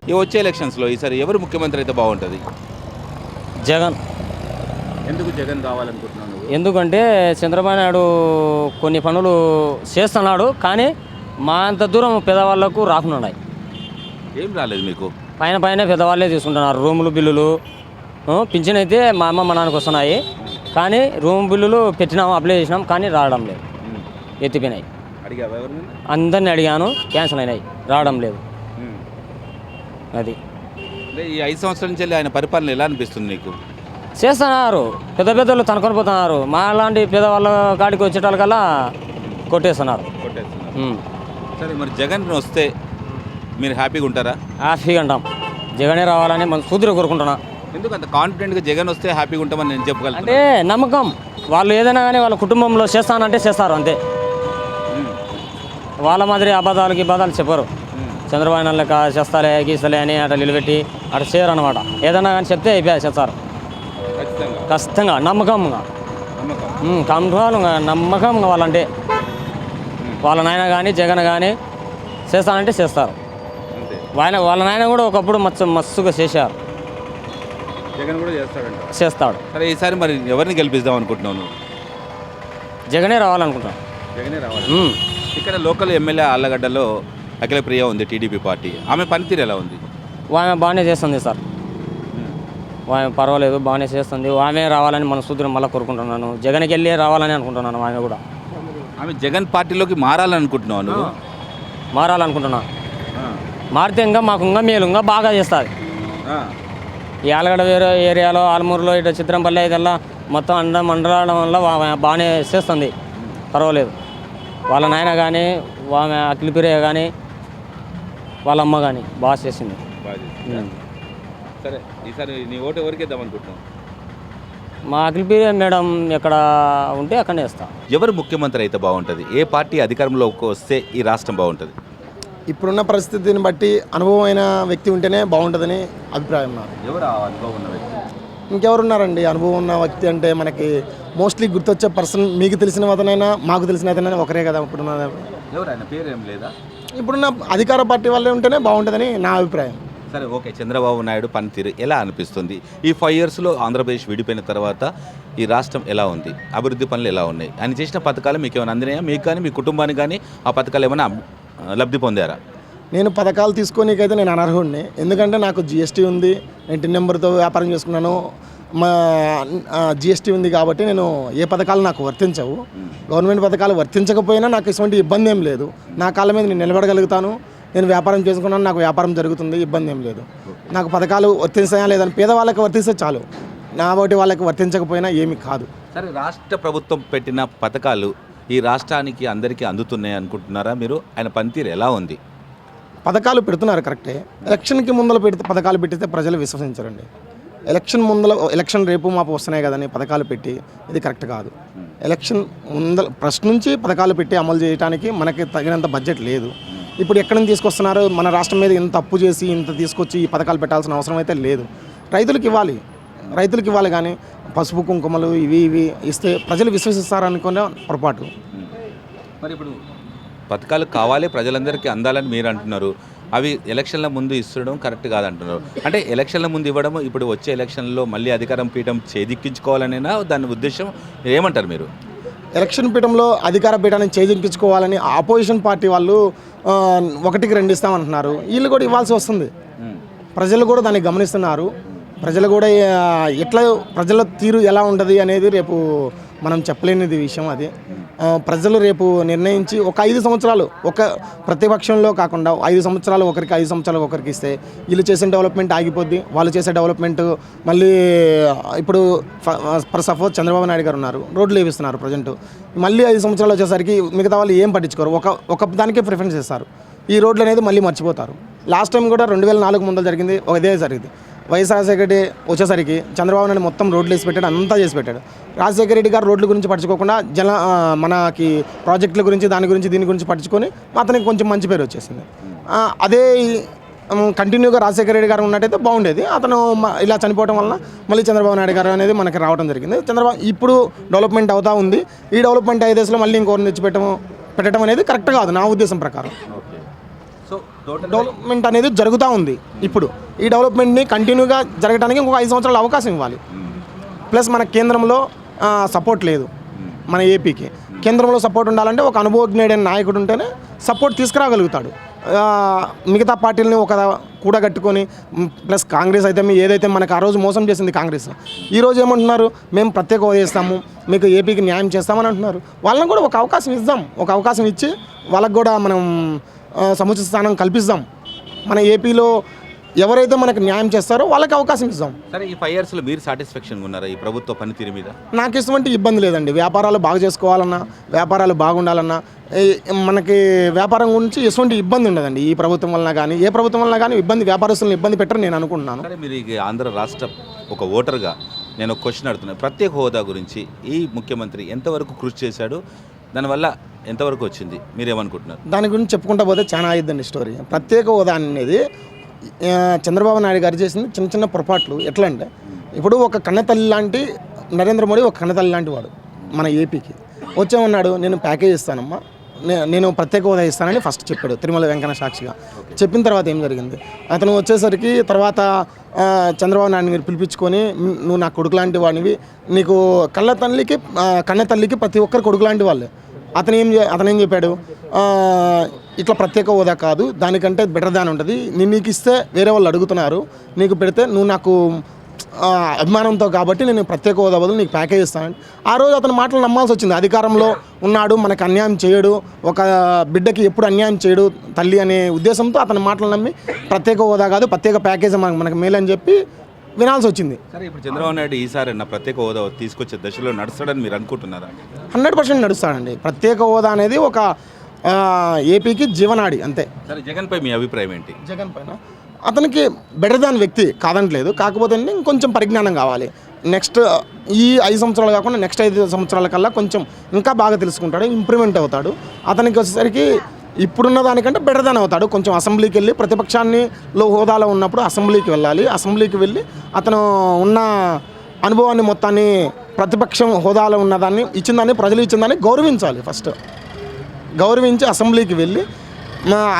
ఈ వచ్చే ఎలక్షన్స్లో ఈసారి ఎవరు ముఖ్యమంత్రి అయితే బాగుంటుంది? జగన్. ఎందుకు జగన్ కావాలనుకుంటున్నాను? ఎందుకంటే చంద్రబాబు నాయుడు కొన్ని పనులు చేస్తున్నాడు, కానీ మా అంత దూరం పేదవాళ్ళకు రాకున్నాయి. ఏం రాలేదు మీకు? పైన పెద్దవాళ్ళే తీసుకుంటున్నారు. రూములు బిల్లులు, పింఛన్ అయితే మా అమ్మ మా నాన్నకు వస్తున్నాయి, కానీ రూమ్ బిల్లులు పెట్టినాము, అప్లై చేసినాం, కానీ రావడం లేదు. ఎత్తిపోయినాయి. అందరిని అడిగాను, క్యాన్సిల్ అయినాయి, రావడం లేదు. అది ఈ 5 సంవత్సరాల నుంచి ఆయన పరిపాలన ఎలా అనిపిస్తుంది నీకు? చేస్తున్నారు, పెద్దలు తనుకొని పోతున్నారు. మా లాంటి పేదవాళ్ళ కాడికి వచ్చేటానికల్లా కొట్టేస్తున్నారు. సరే, మరి జగన్ వస్తే మీరు హ్యాపీగా ఉంటారా? హ్యాపీగా ఉంటాం. జగనే రావాలని మన సూత్రులు కోరుకుంటున్నా. ఎందుకు అంత కాన్ఫిడెంట్గా జగన్ వస్తే హ్యాపీగా ఉంటామని నేను చెప్పగలను? అంటే నమ్మకం. వాళ్ళు ఏదైనా కానీ వాళ్ళ కుటుంబంలో చేస్తానంటే చేస్తారు, అంతే. వాళ్ళ మాదిరి అబద్ధాలు చెప్పరు. చంద్రబాబు నాయుడు లెక్క చేస్తాలే గీస్తలే అని అట్లా నిలబెట్టి అట్లా చేయరు అనమాట. ఏదైనా కానీ చెప్తే అయిపోయా చేస్తారు ఖచ్చితంగా, నమ్మకంగా. కంట్రోల్గా నమ్మకంగా వాళ్ళంటే వాళ్ళ నాయన కానీ జగన్ కానీ చేస్తానంటే చేస్తారు. వాళ్ళ నాయన కూడా ఒకప్పుడు మస్తుగా చేశారు. జగన్ కూడా చేస్తాడు. సరే, ఈసారి మరి ఎవరిని గెలిపిద్దాం అనుకుంటున్నాను? జగనే రావాలనుకుంటాను. జగనే రావాలి. ఇక్కడ లోకల్ ఎమ్మెల్యే ఆళ్ళగడ్డలో అఖిలప్రియ ఉంది, టీడీపీ పార్టీ. ఆమె పనితీరు ఎలా ఉంది? ఆమె బాగానే చేస్తుంది సార్. ఆమె పర్వాలేదు, బాగానే చేస్తుంది. ఆమె రావాలని మన సూత్రం మళ్ళీ కోరుకుంటున్నాను. జగన్కి వెళ్ళి రావాలని అనుకుంటున్నాను. ఆమె కూడా ఆమె జగన్ పార్టీలోకి మారాలనుకుంటున్నాను. మారాలనుకుంటున్నా. మారితే ఇంకా మాకు ఇంకా మేలు, ఇంకా బాగా చేస్తుంది. ఈ ఆలగడ వేరే ఏరియాలో ఆలమూరులో ఇట్లా చిత్రంపల్లి ఇదల్లా మొత్తం మండలం వల్ల బాగానే చేస్తుంది. పర్వాలేదు. వాళ్ళ నాయన కానీ ఆమె అఖిలప్రియ కానీ వాళ్ళ అమ్మ కానీ బాగా చేసింది. సరే, ఈసారి నీ ఓటు ఎవరికి ఇద్దాం అనుకుంటున్నావు? మా అఖిలప్రియ మేడం ఎక్కడ ఉంటే అక్కడనే వేస్తాం. ఎవరు ముఖ్యమంత్రి అయితే బాగుంటుంది? ఏ పార్టీ అధికారంలోకి వస్తే ఈ రాష్ట్రం బాగుంటుంది? ఇప్పుడున్న పరిస్థితిని బట్టి అనుభవమైన వ్యక్తి ఉంటేనే బాగుంటుందని అభిప్రాయం నాకు. ఎవరు అనుభవం ఉన్న వ్యక్తి? ఇంకెవరున్నారండి అనుభవం ఉన్న వ్యక్తి అంటే? మనకి మోస్ట్లీ గుర్తొచ్చే పర్సన్ మీకు తెలిసిన అతనైనా మాకు తెలిసిన అతనైనా ఒకరే కదా. ఇప్పుడున్న ఎవరు, ఆయన పేరు ఏం లేదా? ఇప్పుడున్న అధికార పార్టీ వాళ్ళే ఉంటేనే బాగుంటుందని నా అభిప్రాయం. సరే, ఓకే. చంద్రబాబు నాయుడు పనితీరు ఎలా అనిపిస్తుంది? ఈ 5 ఇయర్స్లో ఆంధ్రప్రదేశ్ విడిపోయిన తర్వాత ఈ రాష్ట్రం ఎలా ఉంది? అభివృద్ధి పనులు ఎలా ఉన్నాయి? ఆయన చేసిన పథకాలు మీకు ఏమైనా అందినాయా? మీకు కానీ మీ కుటుంబానికి కానీ ఆ పథకాలు ఏమైనా లబ్ధి పొందారా? నేను పథకాలు తీసుకోనీకైతే నేను అనర్హుడిని. ఎందుకంటే నాకు జిఎస్టీ ఉంది, నేను టిన్ నెంబర్తో వ్యాపారం చేసుకున్నాను. మా జిఎస్టీ ఉంది కాబట్టి నేను ఏ పథకాలు నాకు వర్తించవు. గవర్నమెంట్ పథకాలు వర్తించకపోయినా నాకు ఎటువంటి ఇబ్బంది ఏం లేదు. నా కాళ్ళ మీద నేను నిలబడగలుగుతాను. నేను వ్యాపారం చేసుకున్నాను, నాకు వ్యాపారం జరుగుతుంది, ఇబ్బంది ఏం లేదు. నాకు పథకాలు వర్తిస్తాయా లేదని పేదవాళ్ళకి వర్తిస్తే చాలు. నా ఒకటి వాళ్ళకి వర్తించకపోయినా ఏమీ కాదు. సరే, రాష్ట్ర ప్రభుత్వం పెట్టిన పథకాలు ఈ రాష్ట్రానికి అందరికీ అందుతున్నాయి అనుకుంటున్నారా మీరు? ఆయన పనితీరు ఎలా ఉంది? పథకాలు పెడుతున్నారు కరెక్టే. ఎలక్షన్కి ముందర పెడితే పథకాలు పెట్టితే ప్రజలు విశ్వసించరండి. ఎలక్షన్ రేపు మాపు వస్తున్నాయి కదని పథకాలు పెట్టి ఇది కరెక్ట్ కాదు. ఎలక్షన్ ఫస్ట్ నుంచి పథకాలు పెట్టి అమలు చేయడానికి మనకి తగినంత బడ్జెట్ లేదు. ఇప్పుడు ఎక్కడి నుంచి తీసుకొస్తున్నారు? మన రాష్ట్రం మీద ఇంత అప్పు చేసి ఇంత తీసుకొచ్చి ఈ పథకాలు పెట్టాల్సిన అవసరం అయితే లేదు. రైతులకు ఇవ్వాలి కానీ పసుపు కుంకుమలు ఇవి ఇస్తే ప్రజలు విశ్వసిస్తారనుకునే పొరపాటు. మరి ఇప్పుడు పథకాలు కావాలి, ప్రజలందరికీ అందాలని మీరు అంటున్నారు. అవి ఎలక్షన్ల ముందు ఇస్తడం కరెక్ట్ కాదంటున్నారు. అంటే ఎలక్షన్ల ముందు ఇవ్వడం, ఇప్పుడు వచ్చే ఎలక్షన్లో మళ్ళీ అధికారం పీఠం చేజిక్కించుకోవాలనేనా దాని ఉద్దేశం? ఏమంటారు మీరు? ఎలక్షన్ పీఠంలో అధికార పీఠాన్ని చేజిక్కించుకోవాలని ఆపోజిషన్ పార్టీ వాళ్ళు 1కి 2 ఇస్తామంటున్నారు. వీళ్ళు కూడా ఇవ్వాల్సి వస్తుంది. ప్రజలు కూడా దాన్ని గమనిస్తున్నారు. ప్రజలు కూడా ఎట్లా ప్రజల తీరు ఎలా ఉంటుంది అనేది రేపు మనం చెప్పలేనిది విషయం. అది ప్రజలు రేపు నిర్ణయించి ఒక 5 సంవత్సరాలు ఒక ప్రతిపక్షంలో కాకుండా 5 సంవత్సరాలు ఒకరికి 5 సంవత్సరాలు ఒకరికి ఇస్తే వీళ్ళు చేసిన డెవలప్మెంట్ ఆగిపోద్ది. వాళ్ళు చేసే డెవలప్మెంట్ మళ్ళీ ఇప్పుడు ఫర్ సపోజ్ చంద్రబాబు నాయుడు గారు ఉన్నారు, రోడ్లు వేపిస్తున్నారు ప్రజెంట్. మళ్ళీ 5 సంవత్సరాలు వచ్చేసరికి మిగతా వాళ్ళు ఏం పట్టించుకోరు, ఒక దానికే ప్రిఫరెన్స్ ఇస్తారు. ఈ రోడ్లు అనేది మళ్ళీ మర్చిపోతారు. లాస్ట్ టైం కూడా 2004 ముందర జరిగింది, ఇదే జరిగింది. వైఎస్ రాజశేఖర రెడ్డి వచ్చేసరికి చంద్రబాబు నాయుడు మొత్తం రోడ్లు వేసి పెట్టాడు, అంతా చేసి పెట్టాడు. రాజశేఖర రెడ్డి గారు రోడ్ల గురించి పట్టించుకోకుండా మనకి ప్రాజెక్టుల గురించి దీని గురించి పట్టించుకొని అతనికి కొంచెం మంచి పేరు వచ్చేసింది. అదే కంటిన్యూగా రాజశేఖర రెడ్డి గారు ఉన్నట్టయితే బాగుండేది. అతను ఇలా చనిపోవడం వల్ల మళ్ళీ చంద్రబాబు నాయుడు గారు అనేది మనకి రావడం జరిగింది. ఇప్పుడు డెవలప్మెంట్ అవుతూ ఉంది. ఈ డెవలప్మెంట్ 5 దశలో మళ్ళీ ఇంకోరిని తెచ్చి పెట్టడం అనేది కరెక్ట్ కాదు నా ఉద్దేశం ప్రకారం. సో టోటల్ డెవలప్మెంట్ అనేది జరుగుతూ ఉంది. ఇప్పుడు ఈ డెవలప్మెంట్ని కంటిన్యూగా జరగడానికి ఇంకొక 5 సంవత్సరాలు అవకాశం ఇవ్వాలి. ప్లస్ మన కేంద్రంలో సపోర్ట్ లేదు. మన ఏపీకి కేంద్రంలో సపోర్ట్ ఉండాలంటే ఒక అనుభవజ్ఞుడైన నాయకుడు ఉంటేనే సపోర్ట్ తీసుకురాగలుగుతాడు. మిగతా పార్టీలని ఒక కూడగట్టుకొని ప్లస్ కాంగ్రెస్ అయితే ఏదైతే మనకు ఆ రోజు మోసం చేసింది కాంగ్రెస్, ఈరోజు ఏమంటున్నారు, మేము ప్రత్యేక హోదా ఇస్తాము, మీకు ఏపీకి న్యాయం చేస్తామని అంటున్నారు. వాళ్ళని కూడా ఒక అవకాశం ఇద్దాం. ఒక అవకాశం ఇచ్చి వాళ్ళకు కూడా మనం సముచిత స్థానం కల్పిస్తాం. మన ఏపీలో ఎవరైతే మనకు న్యాయం చేస్తారో వాళ్ళకి అవకాశం ఇస్తాం. సరే, ఈ 5 yearsలో మీరు సాటిస్ఫాక్షన్గా ఉన్నారా ఈ ప్రభుత్వ పనితీరు మీద? నాకు ఇటువంటి ఇబ్బంది లేదండి. వ్యాపారాలు బాగా చేసుకోవాలన్నా, వ్యాపారాలు బాగుండాలన్నా, మనకి వ్యాపారం గురించి ఎటువంటి ఇబ్బంది ఉండదండి. ఈ ప్రభుత్వం వలన కానీ ఏ ప్రభుత్వం వలన కానీ వ్యాపారస్తులను ఇబ్బంది పెట్టరు నేను అనుకుంటున్నాను. సరే, మీరు ఈ ఆంధ్ర రాష్ట్ర ఒక ఓటర్గా నేను ఒక క్వశ్చన్ అడుగుతున్నాను. ప్రత్యేక హోదా గురించి ఈ ముఖ్యమంత్రి ఎంతవరకు కృషి చేశాడు, దానివల్ల ఎంతవరకు వచ్చింది, మీరేమనుకుంటున్నారు? దాని గురించి చెప్పుకుంటా పోతే చాలా అయిద్దండి స్టోరీ. ప్రత్యేక హోదా అనేది చంద్రబాబు నాయుడు గారు చేసింది చిన్న చిన్న పొరపాట్లు. ఎట్లా అంటే ఇప్పుడు ఒక కన్నతల్లి లాంటి నరేంద్ర మోడీ ఒక కన్నతల్లి లాంటి వాడు మన ఏపీకి వచ్చామన్నాడు. నేను ప్యాకేజ్ ఇస్తానమ్మా, నేను ప్రత్యేక హోదా ఇస్తానని ఫస్ట్ చెప్పాడు తిరుమల వెంకన్న సాక్షిగా. చెప్పిన తర్వాత ఏం జరిగింది, అతను వచ్చేసరికి తర్వాత చంద్రబాబు నాయుడు గారు పిలిపించుకొని నువ్వు నా కొడుకు లాంటి వాడివి, నీకు కన్న తల్లికి ప్రతి ఒక్కరు కొడుకు లాంటి వాళ్ళే. అతను ఏం చెప్పాడు, ఇట్లా ప్రత్యేక హోదా కాదు, దానికంటే బెటర్ దాని ఉంటుంది, నీకు ఇస్తే వేరే వాళ్ళు అడుగుతున్నారు, నీకు పెడితే నువ్వు నాకు అభిమానంతో కాబట్టి నేను ప్రత్యేక హోదా బదులు నీకు ప్యాకేజ్ ఇస్తాను. ఆ రోజు అతని మాటలు నమ్మాల్సి వచ్చింది. అధికారంలో ఉన్నాడు, మనకు అన్యాయం చేయడు, ఒక బిడ్డకి ఎప్పుడు అన్యాయం చేయడు తల్లి అనే ఉద్దేశంతో అతని మాటలు నమ్మి ప్రత్యేక హోదా కాదు ప్రత్యేక ప్యాకేజ్ మనకు మేలు అని చెప్పి వినాల్సి వచ్చింది. సరే, ఇప్పుడు చంద్రబాబు నాయుడు ఈసారి ప్రత్యేక హోదా తీసుకొచ్చే దశలో నడుస్తాడని మీరు అనుకుంటున్నారా? 100% నడుస్తాడండి. ప్రత్యేక హోదా అనేది ఒక ఏపీకి జీవనాడి అంతే. సరే, జగన్పై మీ అభిప్రాయం ఏంటి? జగన్ పైన అతనికి బెటర్ దాన్ వ్యక్తి కాదంటలేదు, కాకపోతే ఇంకొంచెం పరిజ్ఞానం కావాలి. నెక్స్ట్ ఈ 5 సంవత్సరాలు కాకుండా నెక్స్ట్ 5 సంవత్సరాల కల్లా కొంచెం ఇంకా బాగా తెలుసుకుంటాడు, ఇంప్రూవ్మెంట్ అవుతాడు. అతనికి వచ్చేసరికి ఇప్పుడున్న దానికంటే బెటర్ దాన్ అవుతాడు. కొంచెం అసెంబ్లీకి వెళ్ళి ప్రతిపక్షాన్నిలో హోదాలో ఉన్నప్పుడు అసెంబ్లీకి వెళ్ళాలి. అసెంబ్లీకి వెళ్ళి అతను ఉన్న అనుభవాన్ని మొత్తాన్ని ప్రతిపక్షం హోదాలో ఉన్నదాన్ని ఇచ్చిందాన్ని ప్రజలు ఇచ్చిందాన్ని గౌరవించాలి. ఫస్ట్ గౌరవించి అసెంబ్లీకి వెళ్ళి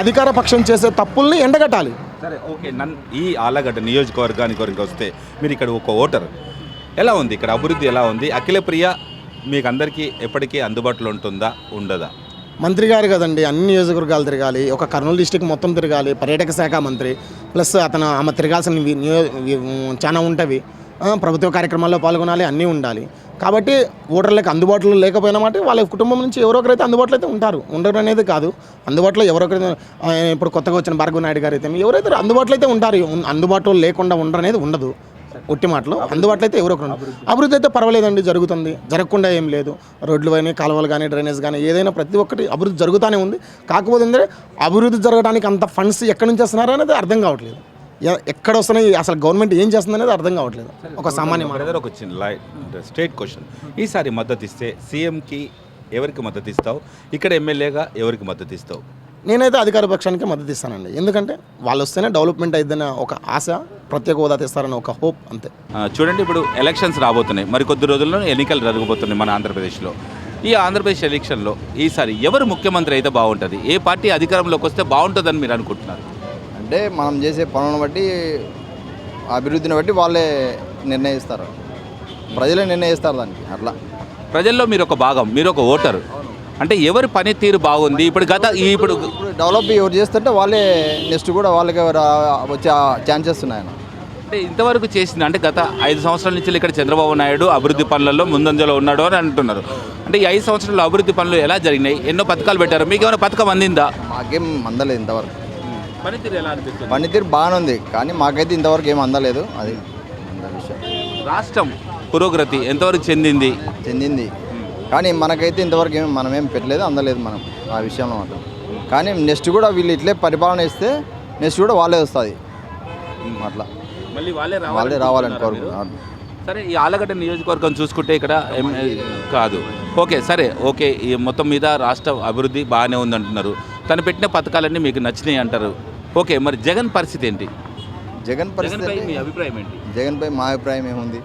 అధికార పక్షం చేసే తప్పుల్ని ఎండగట్టాలి. సరే, ఓకే. ఈ ఆలగడ్డ నియోజకవర్గానికి వస్తే మీరు ఇక్కడ ఒక ఓటర్, ఎలా ఉంది ఇక్కడ అభివృద్ధి ఎలా ఉంది? అఖిలప్రియ మీకు అందరికీ ఎప్పటికీ అందుబాటులో ఉంటుందా, ఉండదా? మంత్రి గారు కదండి, అన్ని నియోజకవర్గాలు తిరగాలి. ఒక కర్నూలు డిస్టిక్ మొత్తం తిరగాలి. పర్యాటక శాఖ మంత్రి ప్లస్ ఆమె తిరగాల్సిన చాలా ఉంటవి. ప్రభుత్వ కార్యక్రమాల్లో పాల్గొనాలి, అన్నీ ఉండాలి. కాబట్టి ఓటర్లకు అందుబాటులో లేకపోయినా మాట వాళ్ళ కుటుంబం నుంచి ఎవరో ఒకరైతే అందుబాటులో అయితే ఉంటారు. ఉండరు అనేది కాదు, అందుబాటులో ఎవరొకరైతే ఇప్పుడు కొత్తగా వచ్చిన భార్గవ నాయుడు గారు అయితే ఎవరైతే అందుబాటులో అయితే ఉంటారు. అందుబాటులో లేకుండా ఉండరు అనేది ఉండదు. ఒట్టి మాటలో అందుబాటులో అయితే ఎవరొకరు. అభివృద్ధి అయితే పర్వాలేదండి, జరుగుతుంది, జరగకుండా ఏం లేదు. రోడ్లు కానీ కాలువలు కానీ డ్రైనేజ్ కానీ ఏదైనా ప్రతి ఒక్కటి అభివృద్ధి జరుగుతూనే ఉంది. కాకపోతే ఏంటంటే అభివృద్ధి జరగడానికి అంత ఫండ్స్ ఎక్కడి నుంచి వస్తున్నారు అనేది అర్థం కావట్లేదు. ఎక్కడ వస్తున్నాయి, అసలు గవర్నమెంట్ ఏం చేస్తుంది అనేది అర్థం కావట్లేదు. ఒక సామాన్య బ్రదర్ ఒక చిన్న స్ట్రేట్ క్వశ్చన్, ఈసారి మద్దతు ఇస్తే సీఎంకి ఎవరికి మద్దతు ఇస్తావు, ఇక్కడ ఎమ్మెల్యేగా ఎవరికి మద్దతు ఇస్తావు? నేనైతే అధికార పక్షానికి మద్దతు ఇస్తానండి. ఎందుకంటే వాళ్ళు వస్తేనే డెవలప్మెంట్ అయిద్దన్న ఒక ఆశ, ప్రత్యేక హోదా తెస్తారన్న ఒక హోప్, అంతే. చూడండి, ఇప్పుడు ఎలక్షన్స్ రాబోతున్నాయి, మరి కొద్ది రోజుల్లో ఎన్నికలు జరగబోతున్నాయి మన ఆంధ్రప్రదేశ్లో. ఈ ఆంధ్రప్రదేశ్ ఎలక్షన్లో ఈసారి ఎవరు ముఖ్యమంత్రి అయితే బాగుంటుంది, ఏ పార్టీ అధికారంలోకి వస్తే బాగుంటుందని మీరు అనుకుంటున్నారు? అంటే మనం చేసే పనులను బట్టి, అభివృద్ధిని బట్టి వాళ్ళే నిర్ణయిస్తారు, ప్రజలే నిర్ణయిస్తారు దానికి. అట్లా ప్రజల్లో మీరు ఒక భాగం, మీరు ఒక ఓటరు, అంటే ఎవరి పనితీరు బాగుంది ఇప్పుడు డెవలప్ ఎవరు చేస్తుంటే వాళ్ళే నెక్స్ట్ కూడా వాళ్ళకి వచ్చే ఛాన్సెస్ ఉన్నాయన్న. అంటే ఇంతవరకు చేసింది అంటే గత 5 సంవత్సరాల నుంచి ఇక్కడ చంద్రబాబు నాయుడు అభివృద్ధి పనులలో ముందంజలో ఉన్నాడు అని అంటున్నారు. అంటే ఈ 5 సంవత్సరాల అభివృద్ధి పనులు ఎలా జరిగినాయి? ఎన్నో పథకాలు పెట్టారు, మీకు ఏమైనా పథకం అందిందా? మాకేం అందలేదు ఇంతవరకు. పనితీరు ఎలా అనిపిస్తుంది? పనితీరు బాగానే ఉంది, కానీ మాకైతే ఇంతవరకు ఏం అందలేదు. అది విషయం. రాష్ట్రం పురోగతి ఎంతవరకు చెందింది? కానీ మనకైతే ఇంతవరకు మనమేం పెట్టలేదు, అందలేదు మనం ఆ విషయంలో మాత్రం. కానీ నెక్స్ట్ కూడా వీళ్ళు ఇట్లే పరిపాలన ఇస్తే నెక్స్ట్ కూడా వాళ్ళే వస్తుంది. అట్లా మళ్ళీ వాళ్ళే రావాలని కోరుకుంటున్నాను. సరే, ఈ ఆలగడ్డ నియోజకవర్గం చూసుకుంటే ఇక్కడ కాదు, ఓకే సరే, ఓకే, ఈ మొత్తం మీద రాష్ట్ర అభివృద్ధి బాగానే ఉందంటున్నారు, తను పెట్టిన పథకాలన్నీ మీకు నచ్చినాయి అంటారు. ఓకే, మరి జగన్ పరిస్థితి ఏంటి? జగన్ పరిస్థితి మీ అభిప్రాయం ఏంటి? జగన్పై మా అభిప్రాయం ఏముంది,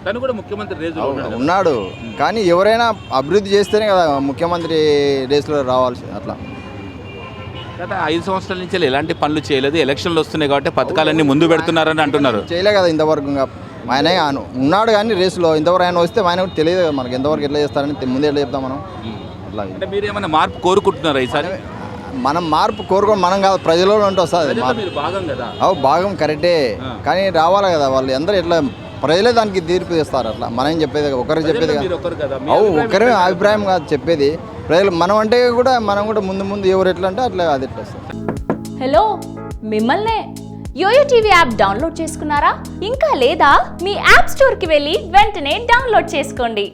తను కూడా ముఖ్యమంత్రి రేసులో ఉన్నాడు. కానీ ఎవరైనా అభివృద్ధి చేస్తేనే కదా ముఖ్యమంత్రి రేసులో రావాల్సి. అట్లా గత 5 సంవత్సరాల నుంచి ఎలాంటి పనులు చేయలేదు, ఎలక్షన్లు వస్తున్నాయి కాబట్టి పథకాలన్నీ ముందు పెడుతున్నారని అంటున్నారు. చేయలే కదా ఇంతవరకు. ఇంకా ఆయన ఉన్నాడు కానీ రేసులో ఇంతవరకు ఆయన వస్తే ఆయన కూడా తెలియదు కదా మనకి ఎంతవరకు ఎట్లా చేస్తారని ముందే ఎట్లా చెప్తాం మనం. అట్లా అంటే మీరు ఏమైనా మార్పు కోరుకుంటున్నారా ఈసారి? మనం మార్పు కోరుకోవడం మనం కాదు, ప్రజలలో ఉంటే వస్తుంది మార్పు. మీరు భాగం కదా. భాగం కరెక్టే కానీ రావాలి కదా వాళ్ళు. అందరూ ఎట్లా ప్రజలే దానికి తీర్పు చేస్తారు. అట్లా మనం చెప్పేది ఒకరికి చెప్పేది మీరు ఒకరు కదా. ఒకరి అభిప్రాయం కాదు చెప్పేది ప్రజలు. మనం అంటే కూడా మనం కూడా ముందు ఎవరు ఎట్లా అంటే అట్లా అది ఎట్లా వస్తుంది. హలో, మిమ్మల్నే యోయో టీవీ యాప్ డౌన్లోడ్ చేసుకున్నారా? ఇంకా లేదా? మీ యాప్ స్టోర్కి వెళ్ళి వెంటనే డౌన్లోడ్ చేసుకోండి.